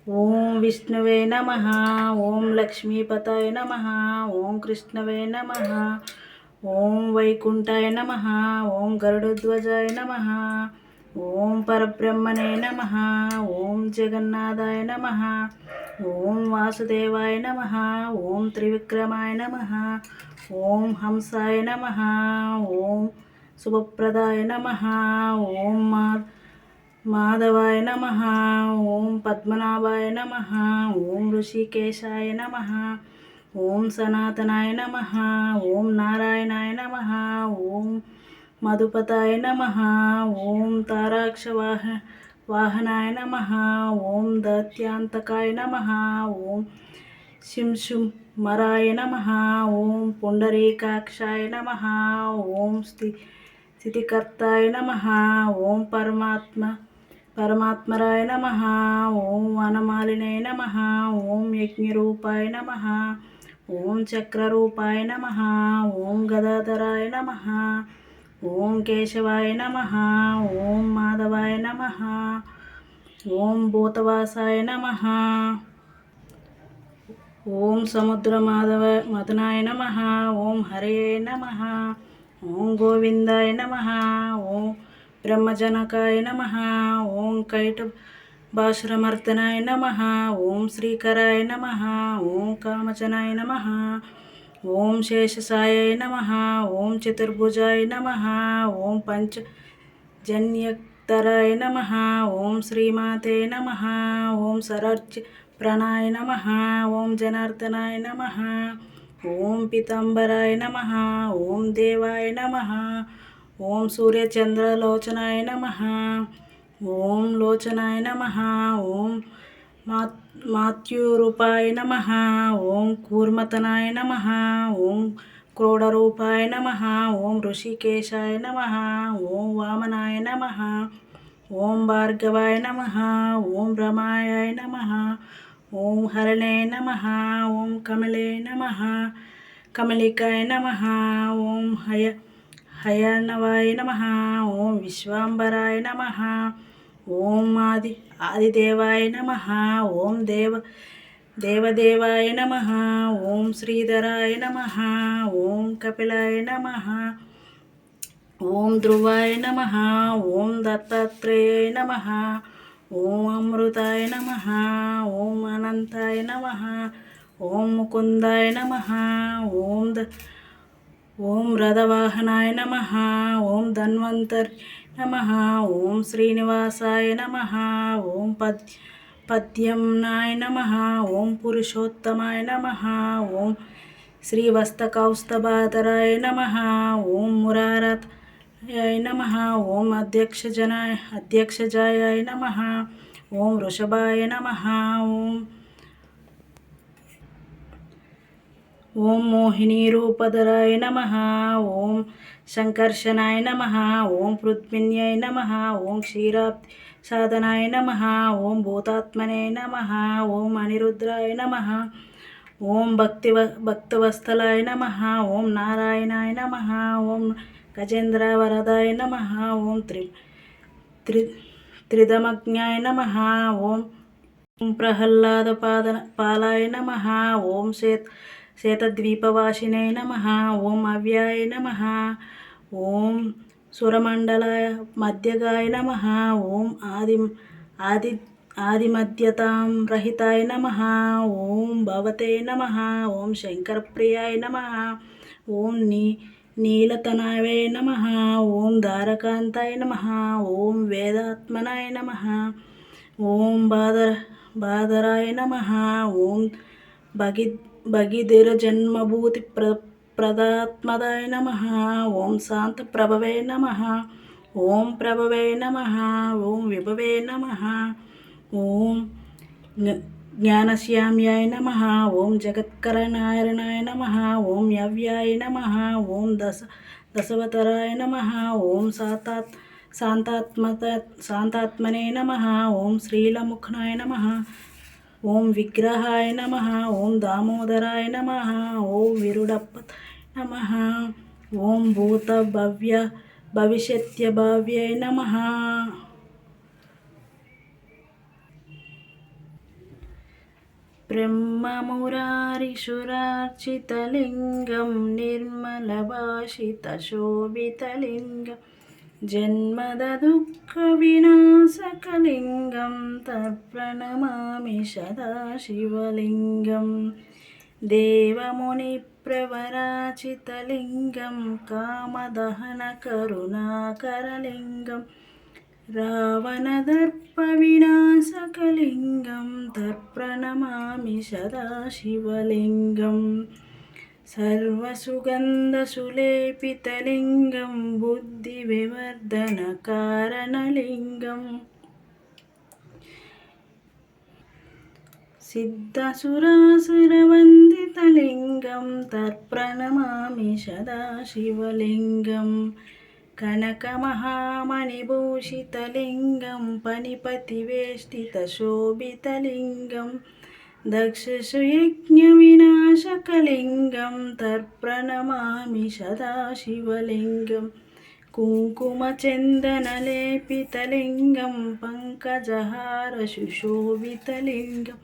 ఓం విష్ణువే నమః. ఓం లక్ష్మీపతాయ నమః. ఓం కృష్ణవే నమః. ఓం వైకుంఠాయ నమః. ఓం గరుడధ్వజాయ నమః. ఓం పరబ్రహ్మణే నమః. ఓం జగన్నాథాయ నమః. ఓం వాసుదేవాయ నమః. ఓం త్రివిక్రమాయ నమః. ఓం హంసాయ నమః. ఓం శుభప్రదాయ నమః. ఓం మాధవాయ నమః. ఓం పద్మనాభాయ నమః. ఓం ఋషికేశాయ నమః. ఓం సనాతనాయ నమః. ఓం నారాయణాయ నమః. ఓం మధుపతాయ నమః. ఓం తారాక్ష వాహనాయ నమః. ఓం దత్యాంతకాయ నమః. ఓం శింశుమరాయ నమః. ఓం పుండరీకాక్షాయ నమః. ఓం స్థితికర్తాయ నమః. ఓం పరమాత్మరాయ నమః. ఓం వనమాలినే నమః. ఓం యజ్ఞరూపాయ నమః. ఓం చక్రరూపాయ నమః. ఓం గదాధరాయ నమః. ఓం కేశవాయ నమః. ఓం మాధవాయ నమః. ఓం భూతవాసాయ నమః. ఓం మదనాయ నమః. ఓం హరయే నమః. ఓం గోవిందాయ నమః. ఓం బ్రహ్మజనకాయ నమః. ఓం కైటభాశ్రమర్దనాయ నమః. ఓం శ్రీకరాయ నమః. ఓం కామచనాయ నమః. ఓం శేషసాయాయ నమః. ఓం చతుర్భుజాయ నమః. ఓం పంచజన్యక్తరాయ నమః. ఓం శ్రీమాతే నమః. ఓం సరర్చ ప్రణాయ నమః. ఓం జనార్దనాయ నమః. ఓం పీతాంబరాయ నమః. ఓం దేవాయ నమః. ఓం సూర్యచంద్రలోచనాయ నమః. ఓం లోచనాయ నమః. ఓం మాత్యూరూపాయ నమః. ఓం కూర్మతనాయ నమః. ఓం క్రోడరూపాయ నమః. ఓం ఋషికేశాయ నమః. ఓం వామనాయ నమః. ఓం భార్గవాయ నమః. ఓం రమాయ నమః. ఓం హరణే నమః. ఓం కమలే నమః. కమలికాయ నమః. ఓం హయనవాయ నమః. ఓం విశ్వాంబరాయ నమః. ఓం ఆదిదేవాయ నమః. ఓం దేవదేవాయ నమః. ఓం శ్రీధరాయ నమః. ఓం కపిలాయ నమః. ఓం ధ్రువాయ నమః. ఓం దత్తాత్రేయాయ నమః. ఓం అమృతాయ నమః. ఓం అనంతాయ నమః. ఓం ముకుందాయ నమః. ఓం రథవాహనాయ నమః. ఓం ధన్వంతరి నమః. ఓం శ్రీనివాసాయ నమః. ఓం పద్యంనాయ నమః. ఓం పురుషోత్తమాయ నమః. ఓం శ్రీవస్తకౌస్తభాధరాయ నమః. ఓం మురారయాయ నమః. ఓం అధ్యక్షజాయాయ నమః. ఓం వృషభాయ నమః. ఓం మోహినీరూపధరాయ నమః. ఓం సంకర్షణాయ నమః. ఓం పృథ్విన్యాయ నమః. ఓం క్షీరాబ్ధిసాధనాయ నమః. ఓం భూతాత్మనే నమః. ఓం అనిరుద్రాయ నమః. ఓం భక్తవత్సలాయ నమః. ఓం నారాయణాయ నమః. ఓం గజేంద్రవరదాయ నమః. ఓం త్రిదమజ్ఞాయ నమః. ఓం ప్రహ్లాదపాలాయ నమః. ఓం శేతద్వీపవాసినే నమః. ఓం అవ్యాయ నమః. ఓం సురమండలాయ మధ్యగాయ నమః. ఓం ఆదిమధ్యతాం రహితాయ నమః. ఓం భవతే నమః. ఓం శంకరప్రియాయ నమః. ఓం నీలతనవే నమః. ఓం ధారకాంతాయ నమః. ఓం వేదాత్మనాయ నమః. ఓం బాదరాయ నమః. ఓం భగిధిరజన్మభూతి ప్రదాత్మదాయ నమః. ఓం శాంతప్రభవే నమః. ఓం ప్రభవే నమః. ఓం విభవే నమః. ఓం జ్ఞానశ్యామ్యాయ నమః. ఓం జగత్కరణాయ నమః. ఓం యవ్యాయ నమః. ఓం దశవతరాయ నమః. ఓం శాంతాత్మనే నమః. ఓం శ్రీలముఖనాయ నమః. ఓం విగ్రహాయ నమః. ఓం దామోదరాయ నమః. ఓం విరుడప్పతాయ నమః. ఓం భూత భవిష్యత్యభావ్యాయ నమః. ब्रह्ममुरारिसुरार्चितलिङ्गं निर्मलभाषितशोभितलिङ्गं जन्मदुःखविनाशकलिङ्गं तत्प्रणमामि सदाशिवलिङ्गं देवमुनिप्रवराचितलिङ्गं कामदहनकरुणाकरलिङ्गं रावणदर्पविनाशकलिङ्गं तत्प्रणमामि सदाशिवलिङ्गं सर्वसुगन्धसुलेपितलिङ्गं बुद्धिविवर्धनकारणलिङ्गं सिद्धसुरासुरवन्दितलिङ्गं तत्प्रणमामि सदाशिवलिङ्गं कनकमहामणिभूषितलिङ्गं पनिपतिवेष्टितशोभितलिङ्गं दक्षसुयज्ञविनाशकलिङ्गं तत्प्रणमामि सदाशिवलिङ्गं कुङ्कुमचन्दनलेपितलिङ्गं पङ्कजहारसुशोभितलिङ्गं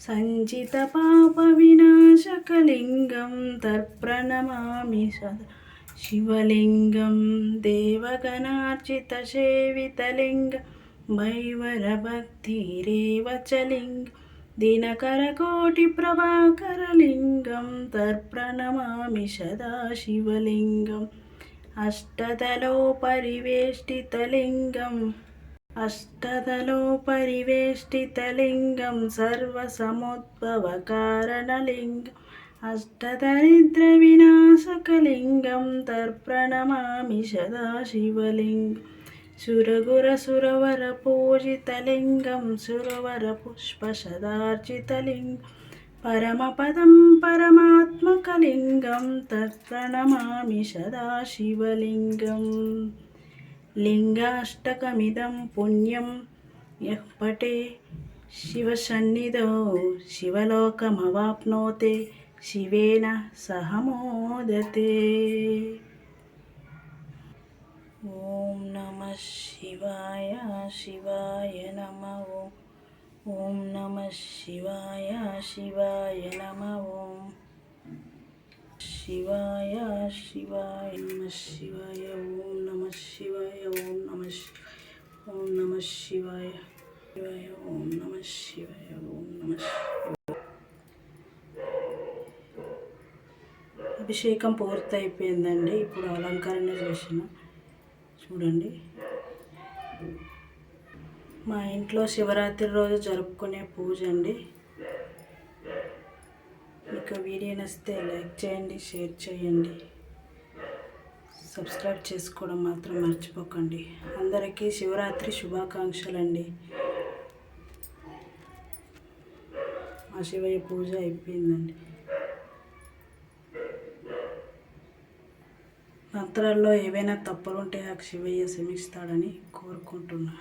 सञ्चितपापविनाशकलिङ्गं तत्प्रणमामि शिवलिङ्गं देवगणार्चितसेवितलिङ्गं वैवरभक्तिरेवचलिङ्गं दिनकरकोटिप्रभाकरलिङ्गं तत्प्रणमामि सदाशिवलिङ्गम् अष्टदलोपरिवेष्टितलिङ्गं सर्वसमुद्भवकारणलिङ्गम् अष्टदरिद्रविनाशकलिङ्गं तत्प्रणमामि सदाशिवलिङ्गं सुरगुरसुरवरपूजितलिङ्गं सुरवरपुष्पसदार्चितलिङ्गं परमपदं परमात्मकलिङ्गं तत्प्रणमामि सदाशिवलिङ्गं लिङ्गाष्टकमिदं पुण्यं यः पठे शिवसन्निधौ शिवलोकमवाप्नोते शिवेन सह मोदते। ओम नमः शिवाय शिवाय नमः। ओम नमः शिवाय शिवाय नमः। ओम शिवाय शिवाय नमः शिवाय। ओम नमः शिवाय। ओम नमः ओम नमः शिवाय शिवाय। ओम नमः शिवाय। ओम नमः शिवाय। అభిషేకం పూర్తయిపోయిందండి. ఇప్పుడు అలంకరణ చేసిన చూడండి. మా ఇంట్లో శివరాత్రి రోజు జరుపుకునే పూజ అండి. మీకు వీడియో నచ్చితే లైక్ చేయండి, షేర్ చేయండి, సబ్స్క్రైబ్ చేసుకోవడం మాత్రం మర్చిపోకండి. అందరికీ శివరాత్రి శుభాకాంక్షలు అండి. మా శివయ్య పూజ అయిపోయిందండి. మంత్రాల్లో ఏవైనా తప్పులుంటే ఆ శివయ్య క్షమిస్తాడని కోరుకుంటున్నా.